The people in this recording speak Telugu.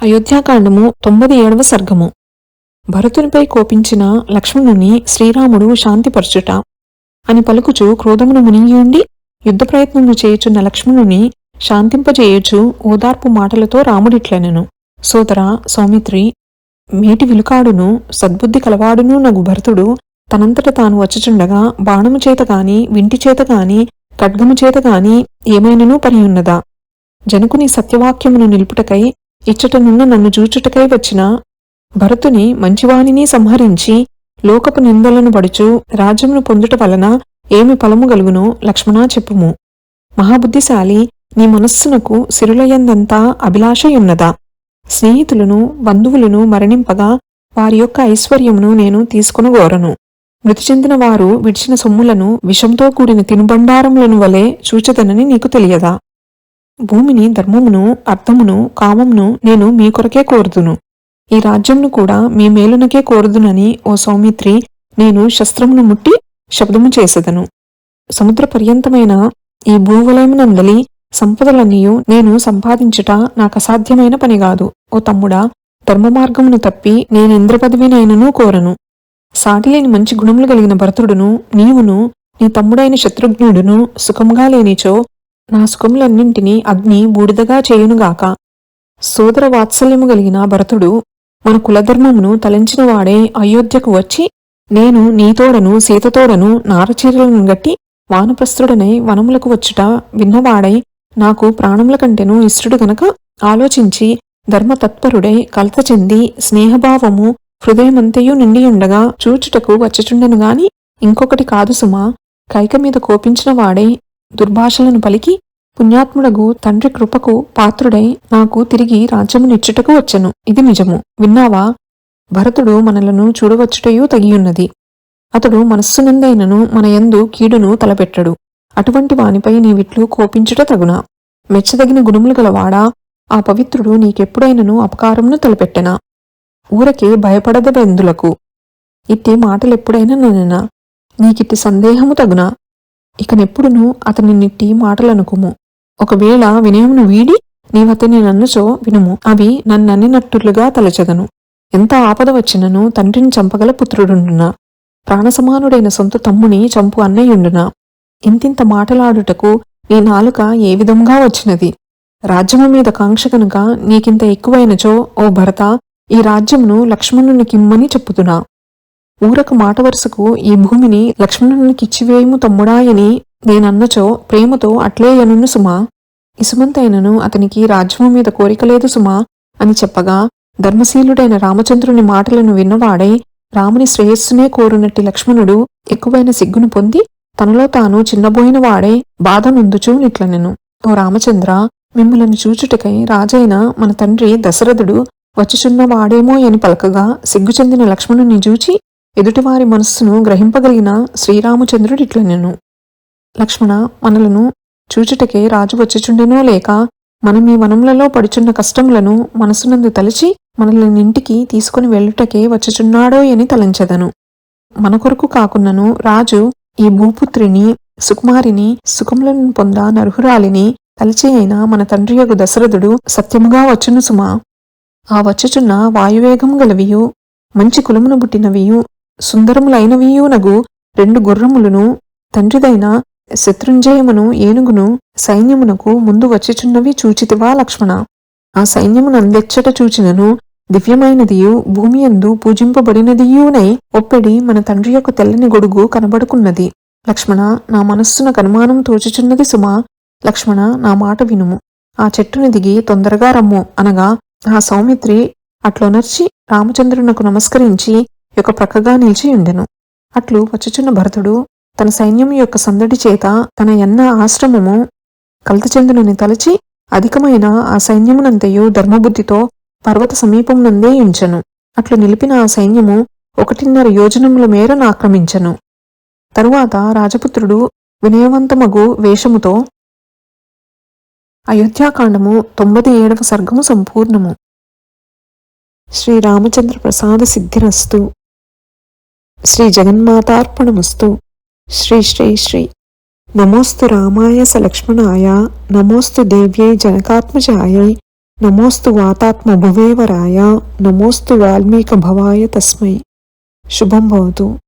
అయోధ్యాకాండము 97వ సర్గము. భరతునిపై కోపించిన లక్ష్మణుని శ్రీరాముడు శాంతిపరచుట అని పలుకుచు క్రోధమును మునిగియుండి యుద్ధ ప్రయత్నము చేయుచున్న లక్ష్మణుని శాంతింపజేయుచు ఓదార్పు మాటలతో రాముడిట్లనెను. సోదరా సౌమిత్రి, మేటి విలుకాడును సద్బుద్ధి కలవాడును నగు భరతుడు తనంతట తాను వచ్చుచుండగా బాణము చేత గాని వింటి చేత గాని ఖడ్గము చేత గాని ఏమైనను పనియున్నదా? జనకుని సత్యవాక్యమును నిలుపుటకై ఇచ్చటనున్న నన్ను చూచుటకై వచ్చిన భరతుని మంచివానిని సంహరించి లోకపు నిందలను పడుచు రాజ్యమును పొందుట వలన ఏమి ఫలము గలుగునో లక్ష్మణా చెప్పుము. మహాబుద్ధిశాలి, నీ మనస్సునకు సిరులయందంతా అభిలాషయున్నదా? స్నేహితులను బంధువులను మరణింపగా వారి యొక్క ఐశ్వర్యమును నేను తీసుకొనగోరను. మృతి చెందిన వారు విడిచిన సొమ్ములను విషంతో కూడిన తినుబండారములను వలె చూచెదనని నీకు తెలియదా? భూమిని ధర్మమును అర్థమును కామమును నేను మీ కొరకే కోరుదును. ఈ రాజ్యమును కూడా మీ మేలునకే కోరుదునని ఓ సౌమిత్రి, నేను శస్త్రమును ముట్టి శబ్దము చేసెదను. సముద్ర పర్యంతమైన ఈ భూవలయమునందలి సంపదలన్నీయు నేను సంపాదించుట నాకసాధ్యమైన పనిగాదు. ఓ తమ్ముడా, ధర్మ మార్గమును తప్పి నేనెంద్ర పదవినైనను కోరను. సాటిలేని మంచి గుణములు కలిగిన భరతుడును నీవును నీ తమ్ముడైన శత్రుఘ్నుడును సుఖంగా లేనిచో నా సుఖములన్నింటినీ అగ్ని బూడిదగా చేయునుగాక. సోదర వాత్సల్యము కలిగిన భరతుడు మన కులధర్మమును తలంచిన వాడే అయోధ్యకు వచ్చి నేను నీతోడను సీతతోడను నారచీరలను గట్టి వానప్రస్థుడనై వనములకు వచ్చుట విన్నవాడై నాకు ప్రాణముల కంటెను ఇష్టడు గనక ఆలోచించి ధర్మతత్పరుడై కలత చెంది స్నేహభావము హృదయమంతయు నిండియుండగా చూచుటకు వచ్చుచుండెను గాని ఇంకొకటి కాదు సుమా. కైక మీద కోపించిన వాడై దుర్భాషలను పలికి పుణ్యాత్ముడగు తండ్రి కృపకు పాత్రుడై నాకు తిరిగి రాజ్యమునిచ్చుటకు వచ్చెను. ఇది నిజము. విన్నావా? భరతుడు మనలను చూడవచ్చుటయూ తగియున్నది. అతడు మనస్సునందైనను మన యందు కీడును తలపెట్టడు. అటువంటి వానిపై నీవిట్లు కోపించుట తగునా? మెచ్చదగిన గుణములు గలవాడా, ఆ పవిత్రుడు నీకెప్పుడైనను అపకారమును తలపెట్టెనా? ఊరకే భయపడదబెందులకు ఇట్టి మాటలెప్పుడైనా నన్నెనా? నీకిట్టి సందేహము తగునా? ఇకనెప్పుడును అతని నిట్టి మాటలనుకుము. ఒకవేళ వినయమును వీడి నీవతని నన్నుచో వినుము. అవి నన్ననినట్టులుగా తలచెదను. ఎంత ఆపద వచ్చినను తండ్రిని చంపగల పుత్రుడుండునా? ప్రాణసమానుడైన సొంత తమ్ముని చంపు అన్నయ్యుండునా? ఇంతింత మాటలాడుటకు నీ నాలుక ఏ విధంగా వచ్చినది? రాజ్యము మీద కాంక్ష కనుక నీకింత ఎక్కువైనచో ఓ భరత, ఈ రాజ్యమును లక్ష్మణునికిమ్మని చెప్పుతున్నా. ఊరకు మాట వరుసకు ఈ భూమిని లక్ష్మణునికిచ్చివేయుము తమ్ముడాయని నేనన్నచో ప్రేమతో అట్లే యనును సుమా. ఇసుమంతైనను అతనికి రాజ్యము మీద కోరికలేదు సుమా అని చెప్పగా ధర్మశీలుడైన రామచంద్రుని మాటలను విన్నవాడై రాముని శ్రేయస్సునే కోరునట్టి లక్ష్మణుడు ఎక్కువైన సిగ్గును పొంది తనలో తాను చిన్నబోయిన వాడై బాధ నొందుచూ నిట్లనెను. ఓ రామచంద్ర, మిమ్ములను చూచుటకై రాజైన మన తండ్రి దశరథుడు వచ్చుచున్నవాడేమో అని పలకగా సిగ్గు చెందిన లక్ష్మణుని చూచి ఎదుటివారి మనస్సును గ్రహింపగలిగిన శ్రీరామచంద్రుడిట్లనెను. లక్ష్మణ, మనలను చూచుటకే రాజు వచ్చుచుండెనో లేక మనం ఈ వనములలో పడుచున్న కష్టములను మనసునందు తలచి మనల్ని ఇంటికి తీసుకుని వెళ్ళుటకే వచ్చుచున్నాడో అని తలంచెదను. మన కొరకు కాకున్నను రాజు ఈ భూపుత్రిని సుకుమారిని సుఖములను పొంద నర్హురాలిని తలచి అయిన మన తండ్రియగు దశరథుడు సత్యముగా వచ్చును సుమా. ఆ వచ్చుచున్న వాయువేగం గలవియు మంచి కులమును బుట్టినవియు సుందరములైనవియునగు 2 గుర్రములను తండ్రిదైన శత్రుంజయమును ఏనుగును సైన్యమునకు ముందు వచ్చుచున్నవి చూచితివా లక్ష్మణ? ఆ సైన్యమునందెచ్చట చూచినను దివ్యమైనదియు భూమియందు పూజింపబడినదియునై ఒప్పెడి మన తండ్రి యొక్క తెల్లని గొడుగు కనబడుకున్నది. లక్ష్మణ, నా మనస్సునకు అనుమానం తోచుచున్నది సుమా. లక్ష్మణ, నా మాట వినుము. ఆ చెట్టును దిగి తొందరగా రమ్ము అనగా ఆ సౌమిత్రి అట్లొనర్చి రామచంద్రునకు నమస్కరించి యొక్క ప్రక్కగా నిలిచియుండెను. అట్లు వచ్చుచున్న భరతుడు తన సైన్యము యొక్క సందడి చేత తన యన్న ఆశ్రమము కలతచెందునని తలచి అధికమైన ఆ సైన్యమునంతయు ధర్మబుద్ధితో పర్వత సమీపమునందే ఉంచెను. అట్లు నిలిపిన ఆ సైన్యము 1.5 యోజనముల మేరను ఆక్రమించెను. తరువాత రాజపుత్రుడు వినయవంతమగు వేషముతో అయోధ్యాకాండము 97వ సర్గము సంపూర్ణము. శ్రీరామచంద్ర ప్రసాద సిద్ధిరస్తు. శ్రీ జగన్మాతార్పణమస్తు. శ్రీ శ్రీ శ్రీ నమోస్తు రామాయ స లక్ష్మణాయ. నమోస్తు దేవ్యై జనకాత్మజాయై. నమోస్తు వాతాత్మ భువేవరాయ, నమోస్తు వాల్మీక భవాయ తస్మై. శుభం భవతు.